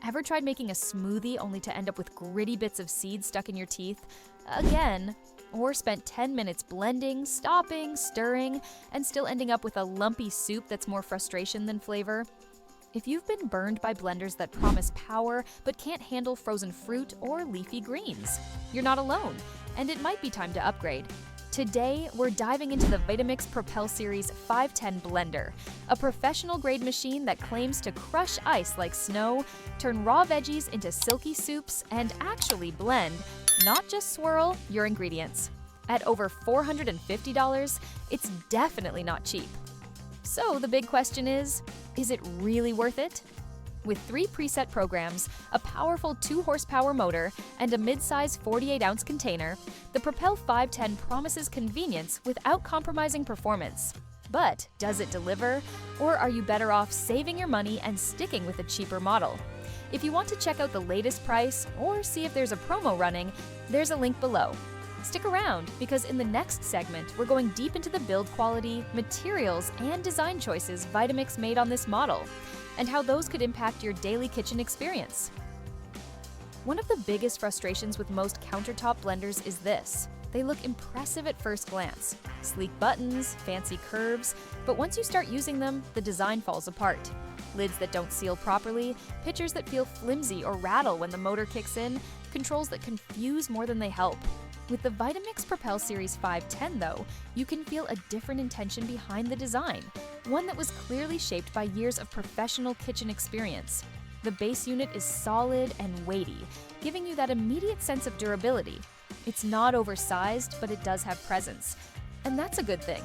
Ever tried making a smoothie only to end up with gritty bits of seed stuck in your teeth? Again. Or spent 10 minutes blending, stopping, stirring, and still ending up with a lumpy soup that's more frustration than flavor? If you've been burned by blenders that promise power but can't handle frozen fruit or leafy greens, you're not alone, and it might be time to upgrade. Today, we're diving into the Vitamix Propel Series 510 blender, a professional-grade machine that claims to crush ice like snow, turn raw veggies into silky soups, and actually blend, not just swirl, your ingredients. At over $450, it's definitely not cheap. So the big question is it really worth it? With 3 preset programs, a powerful 2-horsepower motor, and a mid-size 48-ounce container, the Propel 510 promises convenience without compromising performance. But does it deliver? Or are you better off saving your money and sticking with a cheaper model? If you want to check out the latest price or see if there's a promo running, there's a link below. Stick around, because in the next segment, we're going deep into the build quality, materials, and design choices Vitamix made on this model, and how those could impact your daily kitchen experience. One of the biggest frustrations with most countertop blenders is this. They look impressive at first glance. Sleek buttons, fancy curves, but once you start using them, the design falls apart. Lids that don't seal properly, pitchers that feel flimsy or rattle when the motor kicks in, controls that confuse more than they help. With the Vitamix Propel Series 510, though, you can feel a different intention behind the design, one that was clearly shaped by years of professional kitchen experience. The base unit is solid and weighty, giving you that immediate sense of durability. It's not oversized, but it does have presence. And that's a good thing.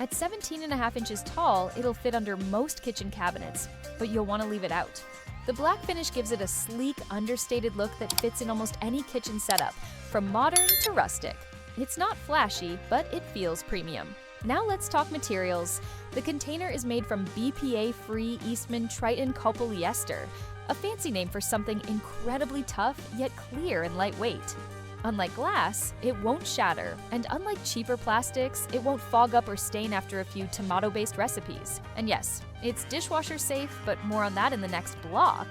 At 17.5 inches tall, it'll fit under most kitchen cabinets, but you'll want to leave it out. The black finish gives it a sleek, understated look that fits in almost any kitchen setup, from modern to rustic. It's not flashy, but it feels premium. Now let's talk materials. The container is made from BPA-free Eastman Tritan polyester, a fancy name for something incredibly tough yet clear and lightweight. Unlike glass, it won't shatter, and unlike cheaper plastics, it won't fog up or stain after a few tomato-based recipes. And yes, it's dishwasher safe, but more on that in the next block.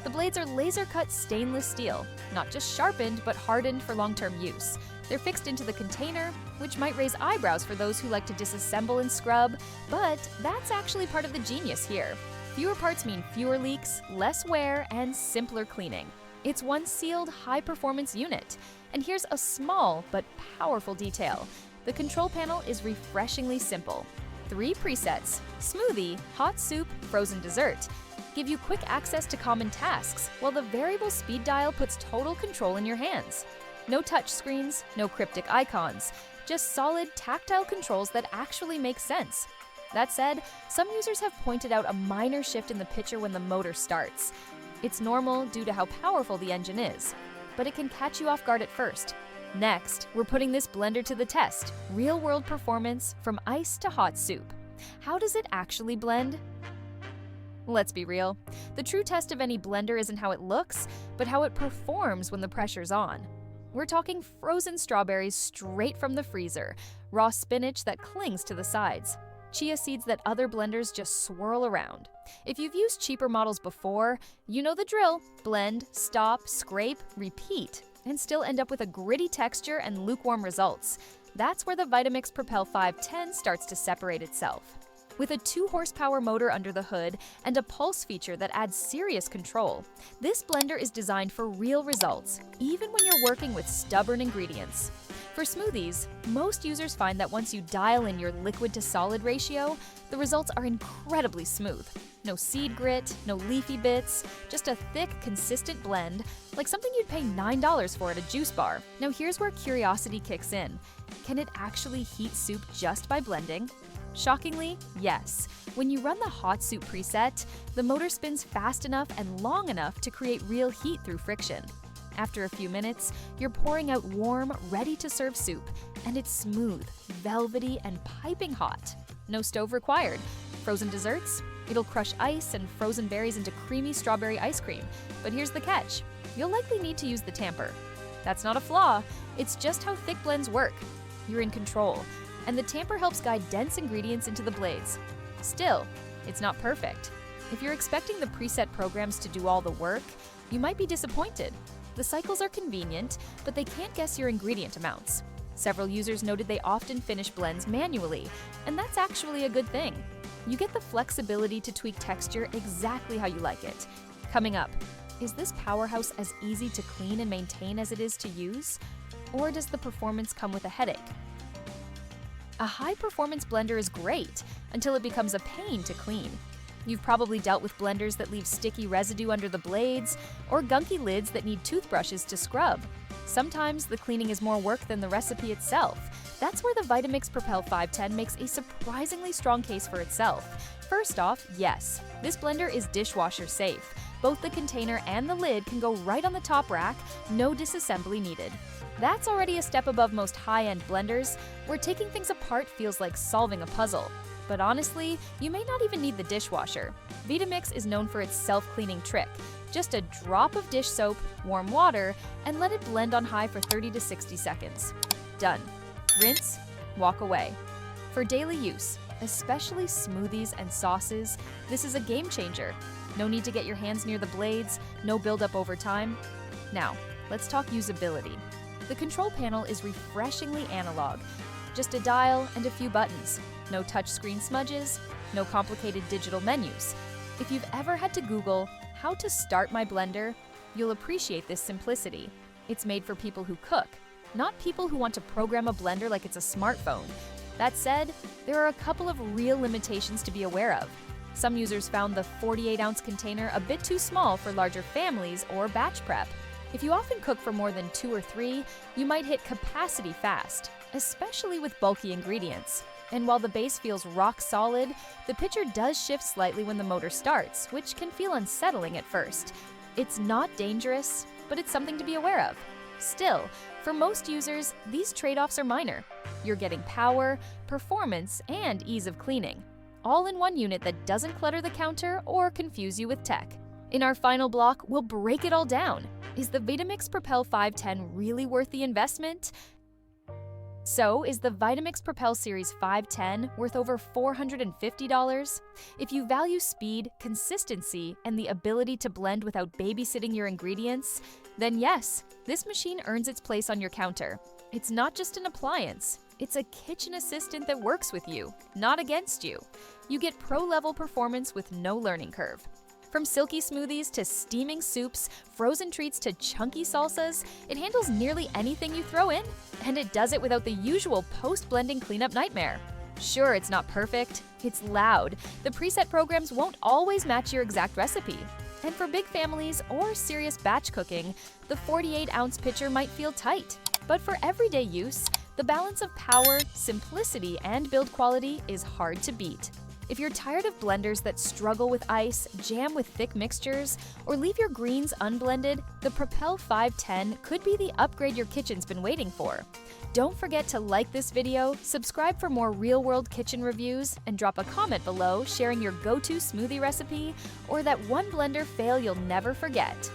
The blades are laser-cut stainless steel, not just sharpened, but hardened for long-term use. They're fixed into the container, which might raise eyebrows for those who like to disassemble and scrub, but that's actually part of the genius here. Fewer parts mean fewer leaks, less wear, and simpler cleaning. It's one sealed, high-performance unit. And here's a small but powerful detail. The control panel is refreshingly simple. 3 presets: smoothie, hot soup, frozen dessert, give you quick access to common tasks, while the variable speed dial puts total control in your hands. No touch screens, no cryptic icons, just solid tactile controls that actually make sense. That said, some users have pointed out a minor shift in the pitcher when the motor starts. It's normal due to how powerful the engine is, but it can catch you off guard at first. Next, we're putting this blender to the test. Real-world performance from ice to hot soup. How does it actually blend? Let's be real. The true test of any blender isn't how it looks, but how it performs when the pressure's on. We're talking frozen strawberries straight from the freezer, raw spinach that clings to the sides, chia seeds that other blenders just swirl around. If you've used cheaper models before, you know the drill. Blend, stop, scrape, repeat, and still end up with a gritty texture and lukewarm results. That's where the Vitamix Propel 510 starts to separate itself. With a 2-horsepower motor under the hood and a pulse feature that adds serious control, this blender is designed for real results, even when you're working with stubborn ingredients. For smoothies, most users find that once you dial in your liquid-to-solid ratio, the results are incredibly smooth. No seed grit, no leafy bits, just a thick, consistent blend, like something you'd pay $9 for at a juice bar. Now here's where curiosity kicks in. Can it actually heat soup just by blending? Shockingly, yes. When you run the hot soup preset, the motor spins fast enough and long enough to create real heat through friction. After a few minutes, you're pouring out warm, ready-to-serve soup, and it's smooth, velvety, and piping hot. No stove required. Frozen desserts? It'll crush ice and frozen berries into creamy strawberry ice cream. But here's the catch. You'll likely need to use the tamper. That's not a flaw. It's just how thick blends work. You're in control, and the tamper helps guide dense ingredients into the blades. Still, it's not perfect. If you're expecting the preset programs to do all the work, You might be disappointed. The cycles are convenient, but they can't guess your ingredient amounts. Several users noted they often finish blends manually, and that's actually a good thing. You get the flexibility to tweak texture exactly how you like it. Coming up, is this powerhouse as easy to clean and maintain as it is to use? Or does the performance come with a headache? A high-performance blender is great until it becomes a pain to clean. You've probably dealt with blenders that leave sticky residue under the blades, or gunky lids that need toothbrushes to scrub. Sometimes the cleaning is more work than the recipe itself. That's where the Vitamix Propel 510 makes a surprisingly strong case for itself. First off, yes, this blender is dishwasher safe. Both the container and the lid can go right on the top rack, no disassembly needed. That's already a step above most high-end blenders, where taking things apart feels like solving a puzzle. But honestly, you may not even need the dishwasher. Vitamix is known for its self-cleaning trick. Just a drop of dish soap, warm water, and let it blend on high for 30 to 60 seconds. Done. Rinse, walk away. For daily use, especially smoothies and sauces, this is a game changer. No need to get your hands near the blades, no buildup over time. Now, let's talk usability. The control panel is refreshingly analog. Just a dial and a few buttons. No touchscreen smudges, no complicated digital menus. If you've ever had to Google how to start my blender, you'll appreciate this simplicity. It's made for people who cook, not people who want to program a blender like it's a smartphone. That said, there are a couple of real limitations to be aware of. Some users found the 48-ounce container a bit too small for larger families or batch prep. If you often cook for more than 2 or 3, you might hit capacity fast, especially with bulky ingredients. And while the base feels rock solid, the pitcher does shift slightly when the motor starts, which can feel unsettling at first. It's not dangerous, but it's something to be aware of. Still, for most users, these trade-offs are minor. You're getting power, performance, and ease of cleaning, all in one unit that doesn't clutter the counter or confuse you with tech. In our final block, we'll break it all down. Is the Vitamix Propel 510 really worth the investment? So, is the Vitamix Propel Series 510 worth over $450? If you value speed, consistency, and the ability to blend without babysitting your ingredients, then yes, this machine earns its place on your counter. It's not just an appliance, it's a kitchen assistant that works with you, not against you. You get pro-level performance with no learning curve. From silky smoothies to steaming soups, frozen treats to chunky salsas, it handles nearly anything you throw in, and it does it without the usual post-blending cleanup nightmare. Sure, it's not perfect, it's loud. The preset programs won't always match your exact recipe. And for big families or serious batch cooking, the 48-ounce pitcher might feel tight. But for everyday use, the balance of power, simplicity, and build quality is hard to beat. If you're tired of blenders that struggle with ice, jam with thick mixtures, or leave your greens unblended, the Propel 510 could be the upgrade your kitchen's been waiting for. Don't forget to like this video, subscribe for more real-world kitchen reviews, and drop a comment below sharing your go-to smoothie recipe or that one blender fail you'll never forget.